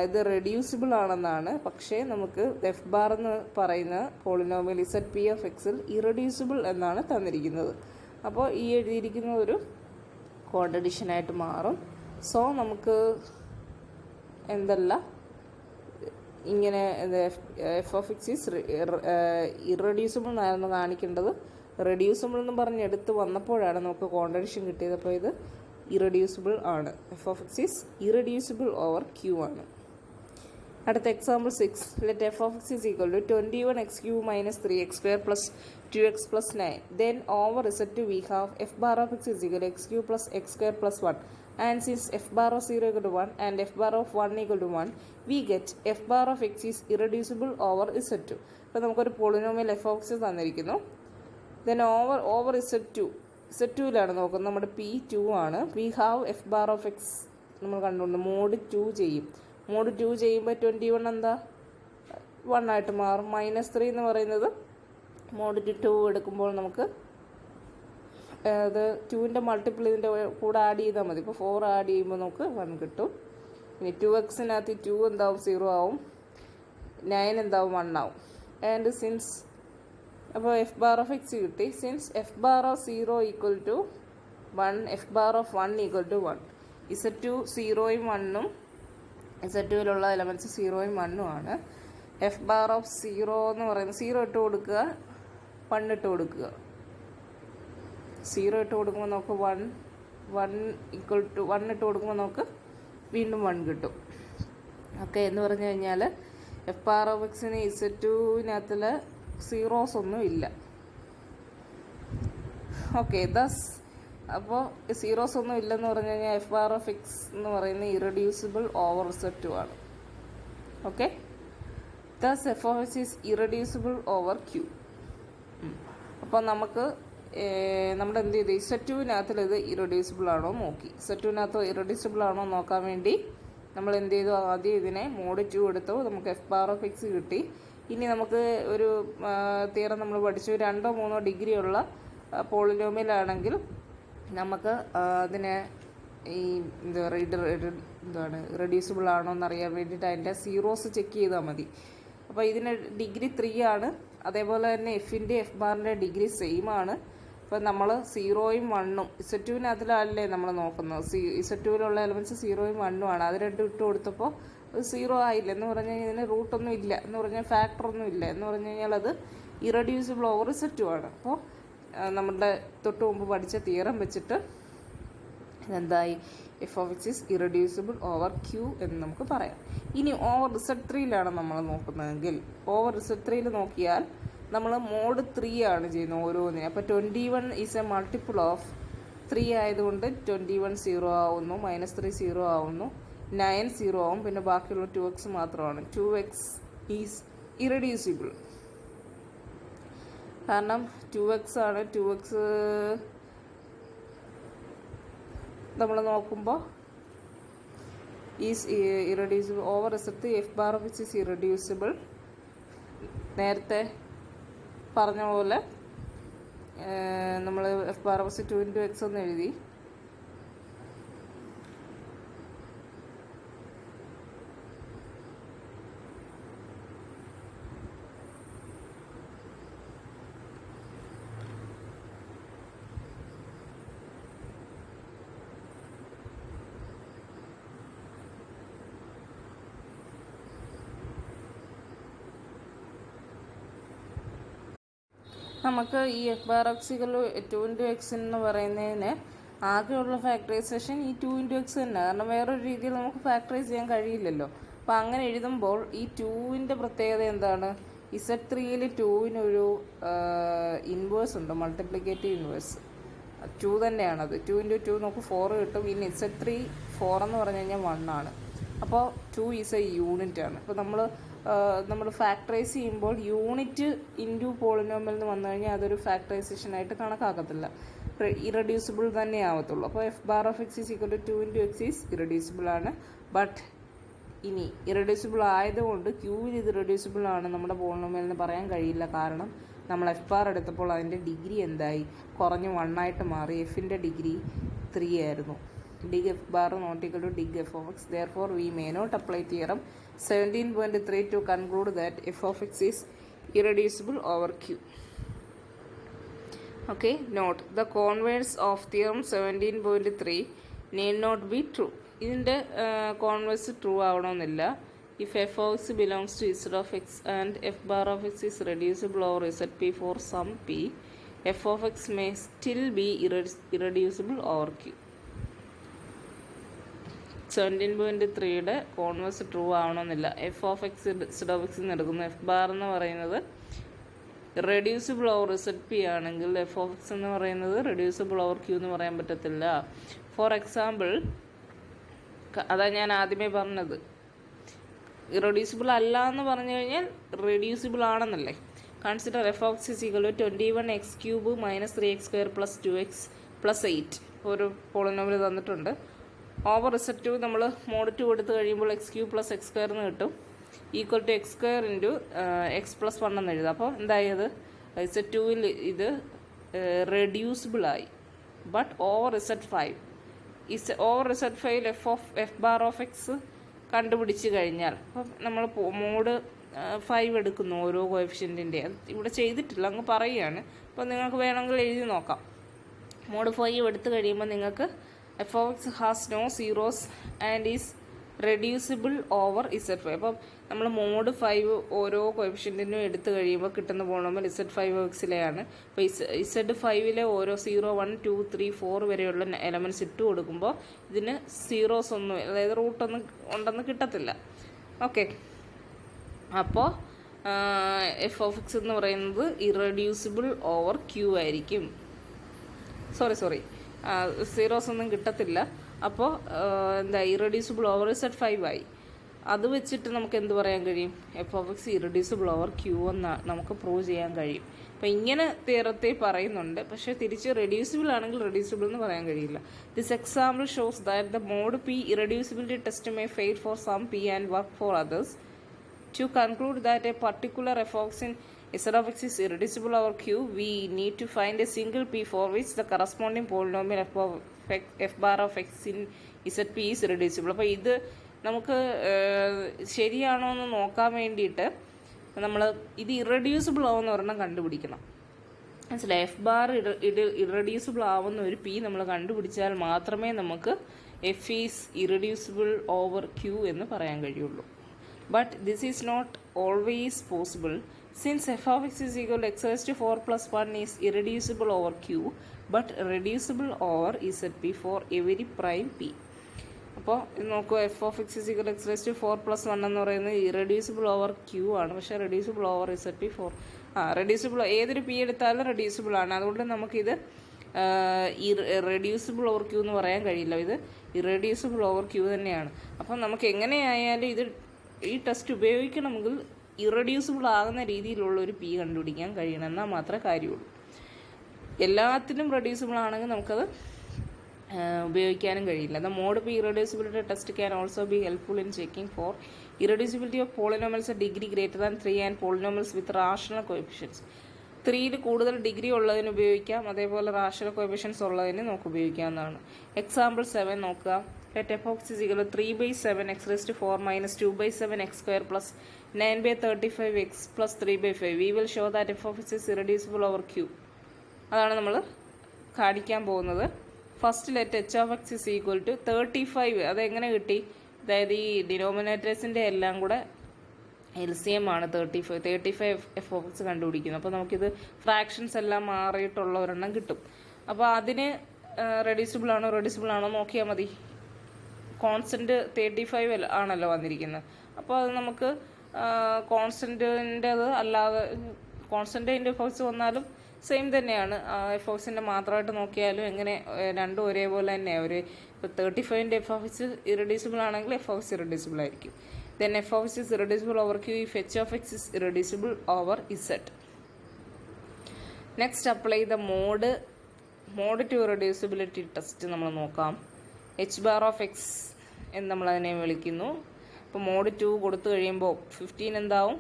ഇത് റെഡ്യൂസിബിൾ ആണെന്നാണ്. പക്ഷേ നമുക്ക് എഫ് ബാർ എന്ന് പറയുന്ന പോളിനോമിയൽ ഇസഡ് പി ഓഫ് എക്സിൽ ഇറഡ്യൂസിബിൾ എന്നാണ് തന്നിരിക്കുന്നത്. അപ്പോൾ ഈ എഴുതിയിരിക്കുന്ന ഒരു കോൺട്രഡിക്ഷനായിട്ട് മാറും. സോ നമുക്ക് എന്തല്ല ഇങ്ങനെ F of X is irreducible എന്നായിരുന്നു കാണിക്കേണ്ടത്. റെഡ്യൂസിബിൾ എന്ന് പറഞ്ഞ് എടുത്ത് വന്നപ്പോഴാണ് നമുക്ക് കോൺട്രഡിക്ഷൻ കിട്ടിയത്. അപ്പോൾ ഇത് ഇറഡ്യൂസിബിൾ ആണ്. F of X is irreducible over Q ആണ്. അടുത്ത example 6. Let f of X is equal to 21x cube minus 3x² plus 2x plus 9. Then over Z two we have f bar of X is equal x cube plus x² plus 1. And since f bar of 0 equal to 1 and f bar of 1 equal to 1, we get f bar of x is irreducible over z2. അപ്പോൾ നമുക്കൊരു polynomial F of X തന്നിരിക്കുന്നു. Then over z2ലാണ് നോക്കുന്നത്. നമ്മുടെ P2 ആണ്. V have f bar of X നമ്മൾ കണ്ടുകൊണ്ട് mode 2 ചെയ്യും. Mode 2 ചെയ്യുമ്പോൾ 21 എന്താ 1 ആയിട്ട് മാറും. -3 എന്ന് പറയുന്നത് മോഡ് 2 എടുക്കുമ്പോൾ നമുക്ക് അത് 2ൻ്റെ മൾട്ടിപ്പിൾ ഇതിൻ്റെ കൂടെ ആഡ് ചെയ്താൽ മതി. ഇപ്പോൾ 4 ആഡ് ചെയ്യുമ്പോൾ നമുക്ക് 1 കിട്ടും. ഇനി 2x-നകത്ത് 2 എന്താവും 0 ആവും, 9 എന്താവും 1 ആവും. ആൻഡ് സിൻസ് അപ്പോൾ എഫ് ബാർ ഓഫ് എക്സ് കിട്ടി. Since F bar of 0 equal to 1 F bar of 1 equal to 1. Z2 0യും 1ഉം Z2ലുള്ള എലമെൻറ്റ്സ് 0യും 1ഉം ആണ്. എഫ് ബാർ ഓഫ് 0 എന്ന് പറയുന്നത് 0 ഇട്ട് കൊടുക്കുക, 1 ഇട്ട് കൊടുക്കുക. 0 ഇട്ട് കൊടുക്കുമ്പോൾ നമുക്ക് 1 ഈക്വൽ ടു 1 ഇട്ട് കൊടുക്കുമ്പോൾ നമുക്ക് വീണ്ടും 1 കിട്ടും. ഓക്കെ, എന്ന് പറഞ്ഞു കഴിഞ്ഞാൽ എഫ് ബാർ ഓഫ് എക്സിന് Z2-നകത്തിൽ സീറോസ് ഒന്നും ഇല്ല. ഓക്കെ, ദസ് അപ്പോൾ സീറോസ് ഒന്നും ഇല്ലെന്ന് പറഞ്ഞു കഴിഞ്ഞാൽ എഫ് ബാർ ഓഫ് എക്സ് എന്ന് പറയുന്നത് ഇറഡ്യൂസിബിൾ ഓവർ Z2 ആണ്. Okay, thus f of X is irreducible over Q. അപ്പോൾ നമുക്ക് നമ്മൾ എന്ത് ചെയ്തു, Z2-നകത്തിൽ ഇത് ഇറഡ്യൂസിബിൾ ആണോ നോക്കി. Z2-നകത്ത് ഇറഡ്യൂസിബിൾ ആണോ നോക്കാൻ വേണ്ടി നമ്മൾ എന്ത് ചെയ്തു, ആദ്യം ഇതിനെ മോഡ് 2 എടുത്തു, നമുക്ക് എഫ് ബാർ ഓഫ് എക്സ് കിട്ടി. ഇനി നമുക്ക് ഒരു തിയറം നമ്മൾ പഠിച്ചു, 2 or 3 ഡിഗ്രി ഉള്ള പോളിനോമിയലാണെങ്കിൽ നമുക്ക് അതിനെ ഈ എന്താണ് റെഡ്യൂസിബിൾ ആണോ എന്നറിയാൻ വേണ്ടിയിട്ട് അതിൻ്റെ സീറോസ് ചെക്ക് ചെയ്താൽ മതി. അപ്പോൾ ഇതിന് ഡിഗ്രി 3 ആണ്. അതേപോലെ തന്നെ എഫിൻ്റെ എഫ് ബാറിൻ്റെ ഡിഗ്രി സെയിം ആണ്. അപ്പോൾ നമ്മൾ 0-ഉം 1-ഉം Z2-നകത്തിലല്ലേ നമ്മൾ നോക്കുന്നത്. Z2-ലുള്ള എലമെൻറ്റ്സ് 0-ഉം 1-ഉം ആണ്. അത് രണ്ടും ഇട്ട് കൊടുത്തപ്പോൾ അത് 0 ആയില്ല എന്ന് പറഞ്ഞു കഴിഞ്ഞാൽ ഇതിന് റൂട്ടൊന്നും ഇല്ല എന്ന് പറഞ്ഞാൽ ഫാക്ടറൊന്നും ഇല്ല എന്ന് പറഞ്ഞു കഴിഞ്ഞാൽ അത് ഇറഡ്യൂസിബിൾ ഓവർ Z2 ആണ്. അപ്പോൾ നമ്മളുടെ തൊട്ട് മുമ്പ് പഠിച്ച തിയറം വെച്ചിട്ട് എന്തായി, F of X is irreducible over Q എന്ന് നമുക്ക് പറയാം. ഇനി ഓവർ Z3-ലാണ് നമ്മൾ നോക്കുന്നതെങ്കിൽ, ഓവർ Z3-ൽ നോക്കിയാൽ നമ്മൾ മോഡ് 3 ആണ് ചെയ്യുന്നത് ഓരോന്നിനും. അപ്പോൾ 21 ഈസ് എ മൾട്ടിപ്പിൾ ഓഫ് 3 ആയതുകൊണ്ട് 21 0 ആവുന്നു, -3 0 ആവുന്നു, 9 0 ആവും, പിന്നെ ബാക്കിയുള്ള 2x മാത്രമാണ്. 2x ഈസ് ഇറഡ്യൂസിബിൾ കാരണം 2x ആണ്. 2x നമ്മൾ നോക്കുമ്പോൾ is irreducible over Z3. F bar of X is irreducible. നേരത്തെ പറഞ്ഞ പോലെ നമ്മൾ എഫ് ബാർ ഓഫ് 2 × x എന്ന് എഴുതി. നമുക്ക് ഈ എഫ് ബാർ എക്സിക്കൽ 2 × x എന്ന് പറയുന്നതിന് ആകെയുള്ള ഫാക്ടറൈസേഷൻ ഈ 2 × x തന്നെ. കാരണം വേറൊരു രീതിയിൽ നമുക്ക് ഫാക്ടറൈസ് ചെയ്യാൻ കഴിയില്ലല്ലോ. അപ്പോൾ അങ്ങനെ എഴുതുമ്പോൾ ഈ 2-ൻ്റെ പ്രത്യേകത എന്താണ്, Z3-ൽ 2-നൊരു ഇൻവേഴ്സ് ഉണ്ട്, മൾട്ടിപ്ലിക്കേറ്റീവ് ഇൻവേഴ്സ് 2 തന്നെയാണത്. 2 × 2 നമുക്ക് 4 കിട്ടും. ഇനി Z3 4 എന്ന് പറഞ്ഞു കഴിഞ്ഞാൽ 1 ആണ്. അപ്പോൾ 2 ഈസ് എ യൂണിറ്റ് ആണ്. അപ്പോൾ നമ്മൾ ഫാക്ടറൈസ് ചെയ്യുമ്പോൾ യൂണിറ്റ് ഇൻറ്റു പോളിനോമിയൽ എന്ന് വന്നു കഴിഞ്ഞാൽ അതൊരു ഫാക്ടറൈസേഷനായിട്ട് കണക്കാക്കത്തില്ല, ഇറഡ്യൂസിബിൾ തന്നെ ആവത്തുള്ളൂ. അപ്പോൾ F bar of X is equal to 2 × x is irreducible ആണ്. ബട്ട് ഇനി ഇറഡ്യൂസിബിൾ ആയതുകൊണ്ട് Qയിൽ ഇത് ഇറഡ്യൂസിബിൾ ആണ് നമ്മുടെ പോളിനോമിയൽ എന്ന് പറയാൻ കഴിയില്ല. കാരണം നമ്മൾ എഫ് ബാർ എടുത്തപ്പോൾ അതിൻ്റെ ഡിഗ്രി എന്തായി, കുറഞ്ഞ് 1 ആയിട്ട് മാറി. എഫിൻ്റെ ഡിഗ്രി 3 ആയിരുന്നു. dig f bar not equal to dig f of x. Therefore, we may not apply theorem 17.3 to conclude that f of x is irreducible over Q. Okay, note the converse of theorem 17.3 need not be true. ഇതിൻ്റെ converse true ആവണമെന്നില്ല. If f of x belongs to z of x and f bar of x is reducible over zp for some p, f of x may still be irreducible over Q. 17.3യുടെ converse true ആവണമെന്നില്ല. F of X Z of X എടുക്കുന്നു. F bar എന്ന് പറയുന്നത് reducible over Z P ആണെങ്കിൽ F of X എന്ന് പറയുന്നത് reducible over Q എന്ന് പറയാൻ പറ്റത്തില്ല. ഫോർ എക്സാമ്പിൾ, അതാ ഞാൻ ആദ്യമേ പറഞ്ഞത്, ഇറഡ്യൂസിബിൾ അല്ല എന്ന് പറഞ്ഞു കഴിഞ്ഞാൽ റെഡ്യൂസിബിൾ ആണെന്നല്ലേ. Consider F of X is equal to 21x³ -3x² + 2x + 8 ഒരു പോളിനോമിയൽ തന്നിട്ടുണ്ട്. ഓവർ Z2 നമ്മൾ മോഡ് 2 എടുത്ത് കഴിയുമ്പോൾ x³ + x² എന്ന് കിട്ടും. ഈക്വൽ ടു x² × x + 1 എന്ന് എഴുതാം. അപ്പോൾ എന്തായത്, Z2-ൽ ഇത് റെഡ്യൂസിബിളായി. But over Z5 F bar of X കണ്ടുപിടിച്ച് കഴിഞ്ഞാൽ, അപ്പം നമ്മൾ മോഡ് 5 എടുക്കുന്നു ഓരോ കോഎഫിഷ്യൻറ്റിൻ്റെ. ഇവിടെ ചെയ്തിട്ടില്ല, അങ്ങ് പറയുകയാണ്. അപ്പോൾ നിങ്ങൾക്ക് വേണമെങ്കിൽ എഴുതി നോക്കാം. മോഡ് 5 എടുത്തു കഴിയുമ്പോൾ നിങ്ങൾക്ക് f of X has no zeros and is reducible over Z5. അപ്പം നമ്മൾ മോഡ് 5 ഓരോ കോഎഫിഷ്യൻറ്റിനും എടുത്തു കഴിയുമ്പോൾ കിട്ടുന്ന പോളിനോമിയൽ Z5xലെയാണ്. അപ്പോൾ Z5ലെ ഓരോ 0, 1, 2, 3, 4 വരെയുള്ള എലമെൻറ്റ്സ് ഇട്ട് കൊടുക്കുമ്പോൾ ഇതിന് സീറോസ് ഒന്നും, അതായത് റൂട്ടൊന്നും ഉണ്ടെന്ന് കിട്ടത്തില്ല. ഓക്കെ, അപ്പോൾ എഫ് ഓഫ് എക്സ് എന്ന് പറയുന്നത് ഇറഡ്യൂസിബിൾ ഓവർ ക്യൂ ആയിരിക്കും. സോറി സീറോസ് ഒന്നും കിട്ടത്തില്ല. അപ്പോൾ എന്താ, ഇറഡ്യൂസിബിൾ ഓവർ Z5 ആയി. അത് വെച്ചിട്ട് നമുക്ക് എന്ത് പറയാൻ കഴിയും? F of x irreducible over Q എന്ന് നമുക്ക് പ്രൂവ് ചെയ്യാൻ കഴിയും. അപ്പോൾ ഇങ്ങനെ തിയറത്തിൽ പറയുന്നുണ്ട്, പക്ഷേ തിരിച്ച് റെഡ്യൂസിബിൾ ആണെങ്കിൽ റെഡ്യൂസിബിൾ എന്ന് പറയാൻ കഴിയില്ല. This example shows that the mod P irreducibility test may fail for some P and work for others. To conclude that a particular f of x in z of x is irreducible over q, we need to find a single p for which the corresponding polynomial f bar of x in zp is irreducible. അപ്പോൾ ഇത് നമുക്ക് ശരിയാണോ എന്ന് നോക്കാൻ വേണ്ടിയിട്ട് നമ്മൾ ഇത് irreducible ആവുന്ന ഒരെണ്ണം കണ്ടുപിടിക്കണം. മനസ്സിലായി? എഫ് ബാർ ഇറഡ്യൂസിബിൾ ആവുന്ന ഒരു പി നമ്മൾ കണ്ടുപിടിച്ചാൽ മാത്രമേ നമുക്ക് f is irreducible over Q എന്ന് പറയാൻ കഴിയുള്ളൂ. But this is not always possible, since f of x is equal to x raised to 4 plus 1 is irreducible over q but reducible over zp for every prime p. അപ്പോൾ നോക്കൂ, f of X is equal x raise to 4 plus 1 എന്ന് പറയുന്നത് irreducible over Q ആണ്. പക്ഷേ reducible over ZP 4 reducible, ഏതൊരു p എടുത്താലും reducible ആണ്. അതുകൊണ്ട് നമുക്കിത് റെഡ്യൂസിബിൾ ഓവർ ക്യൂ എന്ന് പറയാൻ കഴിയില്ല. ഇത് ഇറഡ്യൂസിബിൾ ഓവർ ക്യൂ തന്നെയാണ്. അപ്പം നമുക്ക് എങ്ങനെയായാലും ഇത് ഈ ടെസ്റ്റ് ഉപയോഗിക്കണമെങ്കിൽ ഇറഡ്യൂസിബിൾ ആകുന്ന രീതിയിലുള്ള ഒരു പി കണ്ടുപിടിക്കാൻ കഴിയണം, എന്നാൽ മാത്രമേ കാര്യമുള്ളൂ. എല്ലാത്തിനും റെഡ്യൂസിബിൾ ആണെങ്കിൽ നമുക്കത് ഉപയോഗിക്കാനും കഴിയില്ല. The mod P irreducibility test can also be helpful in checking for irreducibility of polynomials degree greater than 3 and polynomials with rational coefficients. 3ൽ കൂടുതൽ ഡിഗ്രി ഉള്ളതിന് ഉപയോഗിക്കാം, അതേപോലെ റാഷണൽ കോഎഫിഷ്യൻസ് ഉള്ളതിന് നമുക്ക് ഉപയോഗിക്കാവുന്നതാണ്. എക്സാമ്പിൾ 7 നോക്കുക. Let f of x is equal to 3/7 x raised to 4 minus 2/7 x square plus 9/35 x plus 3/5. We will show that f of x is irreducible over q. അതാണ് നമ്മൾ കാണിക്കാൻ പോകുന്നത്. First let h of X is equal to 35. അതെങ്ങനെ കിട്ടി? അതായത് ഈ ഡിനോമിനേറ്റേഴ്സിൻ്റെ എല്ലാം കൂടെ LCM ആണ് 35 എഫ് ഓഫ് എക്സ് കണ്ടുപിടിക്കുന്നത്. അപ്പോൾ നമുക്കിത് ഫ്രാക്ഷൻസ് എല്ലാം മാറിയിട്ടുള്ള ഒരെണ്ണം കിട്ടും. അപ്പോൾ അതിന് റെഡ്യൂസിബിൾ ആണോ നോക്കിയാൽ മതി. കോൺസ്റ്റൻറ്റ് 35 ആണല്ലോ വന്നിരിക്കുന്നത്. അപ്പോൾ അത് നമുക്ക് കോൺസ്റ്റൻറ്റിൻ്റെത് അല്ലാതെ കോൺസ്റ്റൻറ്റിൻ്റെ എഫ് എക്സ് വന്നാലും സെയിം തന്നെയാണ്. എഫ് എക്സിൻ്റെ മാത്രമായിട്ട് നോക്കിയാലും എങ്ങനെ രണ്ടും ഒരേപോലെ തന്നെയാണ്. ഇപ്പോൾ 35ൻ്റെ എഫ് എക്സ് ഇറഡ്യൂസിബിൾ ആണെങ്കിൽ എഫ് എക്സ് ഇറഡ്യൂസിബിൾ ആയിരിക്കും. Then F X is irreducible over Q if H of X is irreducible over Z. Next apply the mod to irreducibility test നമ്മൾ നോക്കാം. എച്ച് ബാർ ഓഫ് എക്സ് എന്ന് നമ്മളതിനെ വിളിക്കുന്നു. അപ്പോൾ mode 2 കൊടുത്തു കഴിയുമ്പോൾ 15 എന്താവും?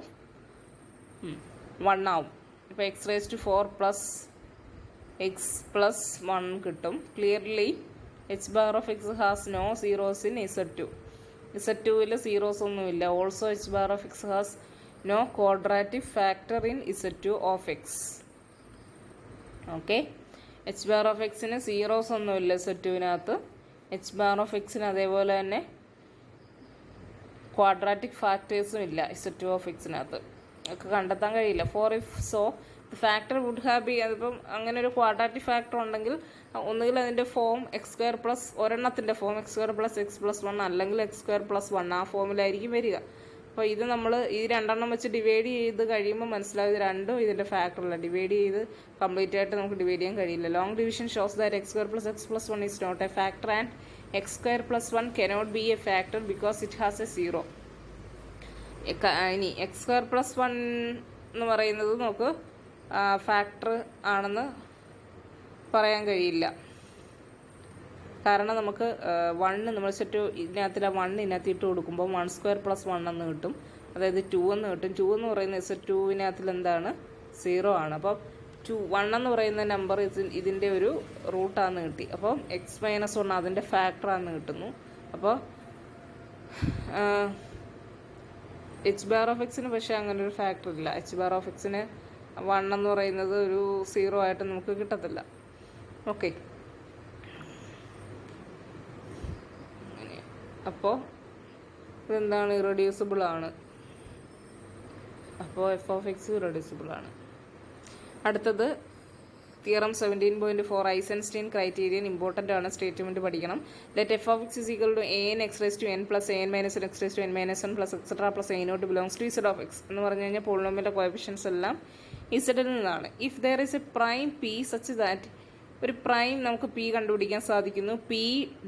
1 ആവും. ഇപ്പോൾ X raise to 4 plus X plus 1 കിട്ടും. Clearly H bar of X has no zeros in Z2. Z2ൽ സീറോസ് ഒന്നുമില്ല. Also H bar of X has no quadratic factor in Z2 of X. Okay, H bar of എക്സിന് zeros ഒന്നുമില്ല Z2വിനകത്ത്. H bar of എക്സിന് അതേപോലെ തന്നെ quadratic ഫാക്ടേഴ്സും ഇല്ല Z2 of എക്സിനകത്ത്. ഒക്കെ കണ്ടെത്താൻ കഴിയില്ല. For if so the factor would have be, അതിപ്പം അങ്ങനെ ഒരു ക്വാഡ്രാറ്റിക് ഫാക്ടർ ഉണ്ടെങ്കിൽ ഒന്നുകിൽ അതിൻ്റെ ഫോം എക്സ് സ്ക്വയർ പ്ലസ് ഒരെണ്ണത്തിൻ്റെ form X square plus X plus 1 അല്ലെങ്കിൽ എക്സ് സ്ക്വയർ പ്ലസ് 1 ആ ഫോമിലായിരിക്കും വരിക. അപ്പോൾ ഇത് നമ്മൾ ഈ രണ്ടെണ്ണം വെച്ച് ഡിവൈഡ് ചെയ്ത് കഴിയുമ്പോൾ മനസ്സിലാവും ഇത് രണ്ടും ഇതിൻ്റെ ഫാക്ടറല്ല. ഡിവൈഡ് ചെയ്ത് കംപ്ലീറ്റ് ആയിട്ട് നമുക്ക് ഡിവൈഡ് ചെയ്യാൻ കഴിയില്ല. Long division shows that x square plus X plus 1 is not a factor and x square plus 1 cannot be a factor because it has a zero. ഇനി എക്സ് സ്ക്വയർ പ്ലസ് 1 എന്ന് പറയുന്നത് നമുക്ക് factor ആണെന്ന് പറയാൻ കഴിയില്ല. കാരണം നമുക്ക് 1 നമ്മൾ സെറ്റ് ഇതിനകത്തില്ല 1 ഇതിനകത്ത് ഇട്ട് കൊടുക്കുമ്പോൾ 1 സ്ക്വയർ പ്ലസ് 1 എന്ന് കിട്ടും. അതായത് 2 എന്ന് കിട്ടും. 2 എന്ന് പറയുന്നത് Z2വിനകത്തിൽ എന്താണ്? 0 ആണ്. അപ്പം 1 എന്ന് പറയുന്ന നമ്പർ ഇതിൻ്റെ ഒരു റൂട്ടാണെന്ന് കിട്ടി. അപ്പം എക്സ് മൈനസ് 1 അതിൻ്റെ ഫാക്ടറാണെന്ന് കിട്ടുന്നു. അപ്പോൾ എച്ച് ബാർ ഓഫ് എക്സിന് പക്ഷേ അങ്ങനെ ഒരു ഫാക്ടർ ഇല്ല. എച്ച് ബാർ ഓഫ് എക്സിന് 1 എന്ന് പറയുന്നത് ഒരു 0 ആയിട്ട് നമുക്ക് കിട്ടത്തില്ല. ഓക്കെ, അപ്പോൾ ഇതെന്താണ്? ഇറഡ്യൂസിബിൾ ആണ്. അപ്പോൾ എഫ് ഓഫ് എക്സ് ഇറെഡ്യൂസിബിൾ ആണ്. അടുത്തത് തിയറം 17.4 ഐസൻസ്റ്റൈൻ ക്രൈറ്റീരിയൻ ഇമ്പോർട്ടൻ്റ് ആണ്, സ്റ്റേറ്റ്മെൻറ്റ് പഠിക്കണം. Let f of X is equal to a n x raise to n plus a n minus n x raise to n minus n plus etcetera plus a naught belongs to Z of X എന്ന് പറഞ്ഞു കഴിഞ്ഞാൽ പോളിനോമിയലിൻ്റെ coefficients എല്ലാം ഇസഡിൽ നിന്നാണ്. If there is a prime p such that ഒരു prime നമുക്ക് p കണ്ടുപിടിക്കാൻ സാധിക്കുന്നു, p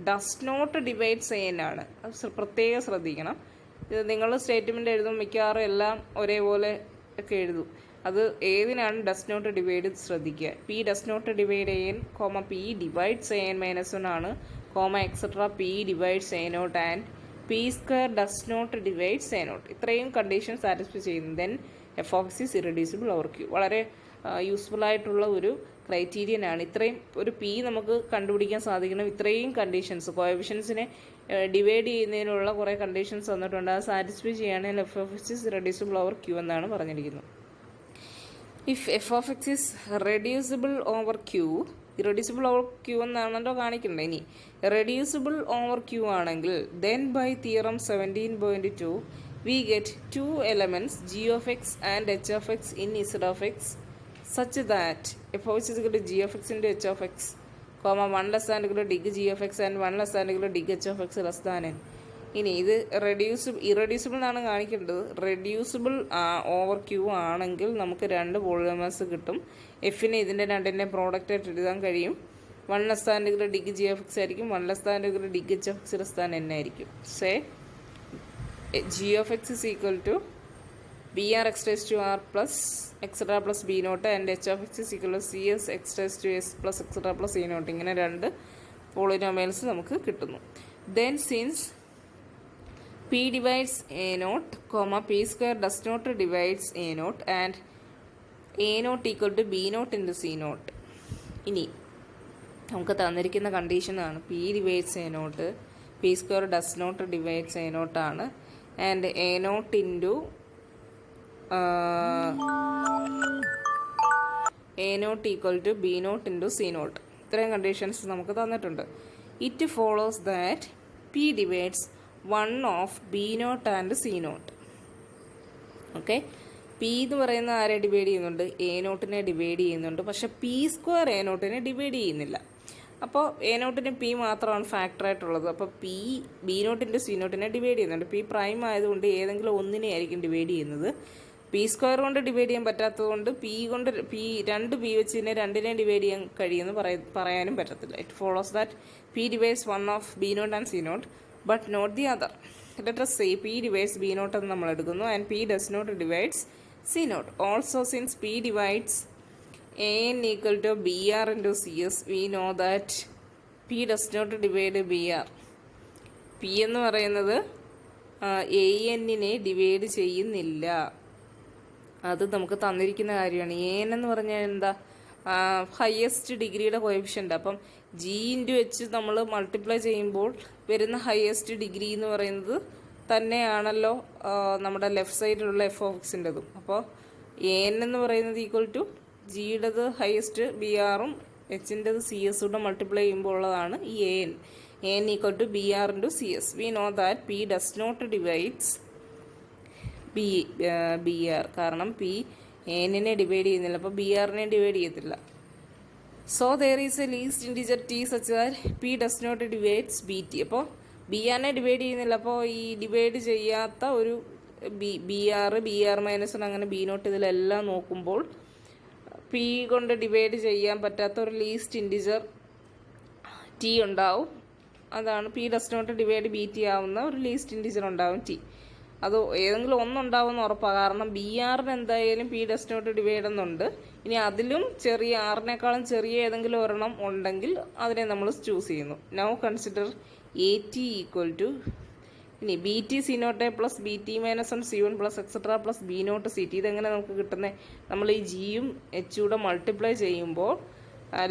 does not divides a N ആണ്. അത് പ്രത്യേകം ശ്രദ്ധിക്കണം. ഇത് നിങ്ങൾ സ്റ്റേറ്റ്മെൻറ്റ് എഴുതും മിക്കവാറും എല്ലാം ഒരേപോലെ ഒക്കെ എഴുതും. അത് ഏതിനാണ് ഡസ് നോട്ട് ഡിവൈഡ് ശ്രദ്ധിക്കുക. P does not divide a n comma p divides a n minus 1 ആണ് comma etcetera p divides a naught and p square does not divides a naught. ഇത്രയും കണ്ടീഷൻ സാറ്റിസ്ഫൈ ചെയ്യുന്നു. Then f of X is irreducible over Q. വളരെ useful ആയിട്ടുള്ള ഒരു criterion ആണ്. ഇത്രയും ഒരു P നമുക്ക് കണ്ടുപിടിക്കാൻ സാധിക്കണം. ഇത്രയും കണ്ടീഷൻസ് കോഎഫിഷ്യൻസിനെ ഡിവൈഡ് ചെയ്യുന്നതിനുള്ള കുറേ കണ്ടീഷൻസ് തന്നിട്ടുണ്ട്. അത് സാറ്റിസ്ഫൈ ചെയ്യുകയാണെങ്കിൽ f of X is irreducible over Q എന്നാണ് പറഞ്ഞിരിക്കുന്നത്. If F of X is reducible over Q, irreducible over Q എന്നാണല്ലോ കാണിക്കേണ്ടത്. ഇനി റെഡ്യൂസിബിൾ ഓവർ ക്യൂ ആണെങ്കിൽ then by theorem 17.2 we get 2 elements g of x and h of x in z of x such that f of x is equal to g of x into h of x, comma 1 less than equal to dig g of x and 1 less than equal to dig h of x less than n. ഇനി ഇത് irreducible എന്നാണ് കാണിക്കേണ്ടത്. Reducible over Q ആണെങ്കിൽ നമുക്ക് 2 polynomials കിട്ടും. എഫിന് ഇതിൻ്റെ രണ്ടിൻ്റെ പ്രോഡക്റ്റ് ആയിട്ട് എഴുതാൻ കഴിയും. 1 less than equal to dig g of x ആയിരിക്കും, 1 less than equal to dig h of x less than n ആയിരിക്കും. Say g of x is equal to br x raised to r plus etc plus b naught and h of x is equal to cs x raised to s plus etc plus e naught. ഇങ്ങനെ 2 polynomials നമുക്ക് കിട്ടുന്നു. Then since p divides a naught, comma p square does not divides a naught and a naught equal to b naught into c naught. ഇനി നമുക്ക് തന്നിരിക്കുന്ന കണ്ടീഷനാണ് p divides a naught, p square does not divides a naught ആണ് and a naught into a naught equal to b naught into c naught. ഇത്രയും conditions നമുക്ക് തന്നിട്ടുണ്ട്. It follows that p divides 1 of b naught and c naught. Okay, P എന്ന് പറയുന്ന ആരെ divide ചെയ്യുന്നുണ്ട്? A നോട്ടിനെ divide ചെയ്യുന്നുണ്ട്. പക്ഷെ പി സ്ക്വയർ എ നോട്ടിനെ ഡിവൈഡ് ചെയ്യുന്നില്ല. അപ്പോൾ എ നോട്ടിന് പി മാത്രമാണ് ഫാക്ടറായിട്ടുള്ളത്. അപ്പോൾ പി ബി നോട്ടിൻ്റെ സി നോട്ടിനെ ഡിവൈഡ് ചെയ്യുന്നുണ്ട്. പി പ്രൈം ആയതുകൊണ്ട് ഏതെങ്കിലും ഒന്നിനെ ആയിരിക്കും ഡിവൈഡ് ചെയ്യുന്നത്. പി സ്ക്വയർ കൊണ്ട് ഡിവൈഡ് ചെയ്യാൻ പറ്റാത്തതുകൊണ്ട് രണ്ട് പി വെച്ച് ഇതിനെ രണ്ടിനെ ഡിവൈഡ് ചെയ്യാൻ കഴിയുമെന്ന് പറയാനും പറ്റത്തില്ല. It follows that P divides 1 of b naught and c naught but not the other. Let us say p divides b naught എന്ന് നമ്മൾ എടുക്കുന്നു and p does not divides c naught. Also since p divides a n equal to br into cs, we know that p does not divide br. p എന്ന് പറയുന്നത് a n-നെ divide ചെയ്യുന്നില്ല. അത് നമുക്ക് തന്നിരിക്കുന്ന കാര്യമാണ്. എ എൻ എന്ന് പറഞ്ഞാൽ എന്താ? ഹയസ്റ്റ് ഡിഗ്രിയുടെ കോഎഫിഷ്യൻ്റ്. അപ്പം ജി ഇൻറ്റു എച്ച് നമ്മൾ മൾട്ടിപ്ലൈ ചെയ്യുമ്പോൾ വരുന്ന ഹയസ്റ്റ് ഡിഗ്രി എന്ന് പറയുന്നത് തന്നെയാണല്ലോ നമ്മുടെ ലെഫ്റ്റ് സൈഡിലുള്ള എഫ് ഓഫ് എക്സിൻ്റെതും. അപ്പോൾ എ എൻ എന്ന് പറയുന്നത് ഈക്വൽ ടു ജിയുടേത് ഹയസ്റ്റ് ബി ആറും എച്ചിൻ്റെത് സി എസും മൾട്ടിപ്ലൈ ചെയ്യുമ്പോൾ ഉള്ളതാണ് ഈ a n. A n equal to b r into c s. We know that p does not divides b r. കാരണം പി എന്നിനെ ഡിവൈഡ് ചെയ്യുന്നില്ല, അപ്പോൾ ബി ആറിനെ ഡിവൈഡ് ചെയ്യത്തില്ല. So there is a least integer t such that p does not divides b t. അപ്പോൾ b ആറിനെ divide ചെയ്യുന്നില്ല. അപ്പോൾ ഈ ഡിവൈഡ് ചെയ്യാത്ത ഒരു ബി ആർ മൈനസ് അങ്ങനെ ബി നോട്ട് ഇതിലെല്ലാം നോക്കുമ്പോൾ പി കൊണ്ട് ഡിവൈഡ് ചെയ്യാൻ പറ്റാത്ത ഒരു ലീസ്റ്റ് ഇൻറ്റിജർ ടി ഉണ്ടാവും. അതാണ് p does not divide b t ആവുന്ന ഒരു ലീസ്റ്റ് ഇൻറ്റിജർ ഉണ്ടാവും ടി. അത് ഏതെങ്കിലും ഒന്നുണ്ടാവുമെന്ന് ഉറപ്പാണ്. കാരണം ബി ആറിന് എന്തായാലും പി ഡസ് നോട്ട് ഡിവൈഡ് എന്നുണ്ട്. ഇനി അതിലും ചെറിയ ആറിനേക്കാളും ചെറിയ ഏതെങ്കിലും ഒരെണ്ണം ഉണ്ടെങ്കിൽ അതിനെ നമ്മൾ ചൂസ് ചെയ്യുന്നു. Now consider A T equal to ഇനി B T C not A plus B T minus 1 C 1 plus etcetera plus B not C T. ഇതെങ്ങനെ നമുക്ക് കിട്ടുന്നത്? നമ്മൾ ഈ ജിയും എച്ചും കൂടെ മൾട്ടിപ്ലൈ ചെയ്യുമ്പോൾ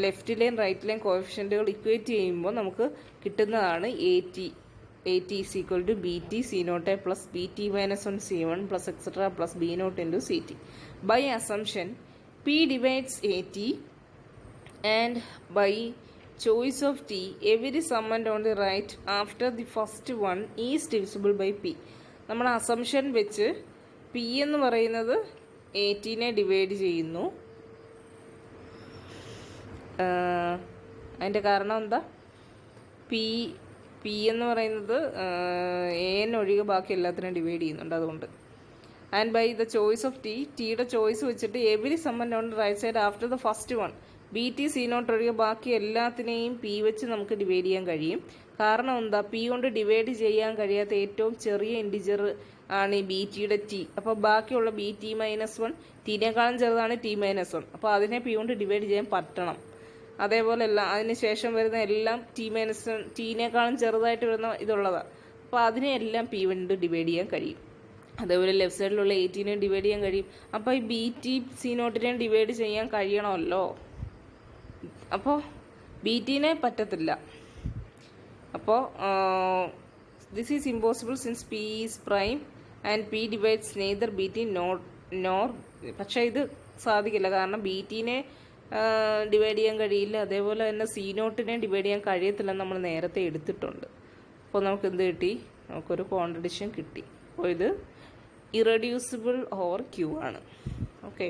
ലെഫ്റ്റിലെയും റൈറ്റിലെയും കോഎഫിഷ്യൻറ്റുകൾ ഇക്വേറ്റ് ചെയ്യുമ്പോൾ നമുക്ക് കിട്ടുന്നതാണ് A T. AT is equal to BT C naught A plus BT minus 1 C1 plus etc plus B naught into CT. By assumption, P divides AT and by choice of T, every summand on the right after the first one is divisible by P. നമ്മൾ assumption വെച്ച് P എന്ന് പറയുന്നത് 18നെ divide ചെയ്യുന്നു. അതിൻ്റെ കാരണം എന്താ? P എന്ന് പറയുന്നത് എൻ ഒഴികെ ബാക്കി എല്ലാത്തിനും ഡിവൈഡ് ചെയ്യുന്നുണ്ട്, അതുകൊണ്ട്. And by the choice of ടിയുടെ ചോയ്സ് വെച്ചിട്ട് every summand on right side after the first one BT C0 ഒഴികെ ബാക്കി എല്ലാത്തിനെയും പി വെച്ച് നമുക്ക് ഡിവൈഡ് ചെയ്യാൻ കഴിയും. കാരണം എന്താ? പി കൊണ്ട് ഡിവൈഡ് ചെയ്യാൻ കഴിയാത്ത ഏറ്റവും ചെറിയ ഇൻഡിജർ ആണ് ഈ BTയുടെ ടി. അപ്പോൾ ബാക്കിയുള്ള BT-1 ടീനേക്കാളും ചെറുതാണ് T-1. അപ്പോൾ അതിനെ പി കൊണ്ട് ഡിവൈഡ് ചെയ്യാൻ പറ്റണം. അതേപോലെയല്ല അതിന് ശേഷം വരുന്ന എല്ലാം ടീനേക്കാളും ചെറുതായിട്ട് വരുന്ന ഇതുള്ളതാണ്. അപ്പോൾ അതിനെയെല്ലാം പി കൊണ്ട് ഡിവൈഡ് ചെയ്യാൻ കഴിയും. അതേപോലെ ലെഫ്റ്റ് സൈഡിലുള്ള 18നെ ഡിവൈഡ് ചെയ്യാൻ കഴിയും. അപ്പോൾ ഈ BT C0നെ ഡിവൈഡ് ചെയ്യാൻ കഴിയണമല്ലോ. അപ്പോൾ BTനെ പറ്റത്തില്ല. അപ്പോൾ this is impossible since P is prime and P divides neither BT nor. പക്ഷേ ഇത് സാധിക്കില്ല, കാരണം BTനെ ഡിവൈഡ് ചെയ്യാൻ കഴിയില്ല. അതേപോലെ തന്നെ C0നെ ഡിവൈഡ് ചെയ്യാൻ കഴിയത്തില്ലെന്ന് നമ്മൾ നേരത്തെ എടുത്തിട്ടുണ്ട്. അപ്പോൾ നമുക്ക് എന്ത് കിട്ടി? നമുക്കൊരു കോൺട്രഡിക്ഷൻ കിട്ടി. അപ്പോൾ ഇത് ഇറഡ്യൂസിബിൾ ഓവർ Q ആണ്. ഓക്കെ.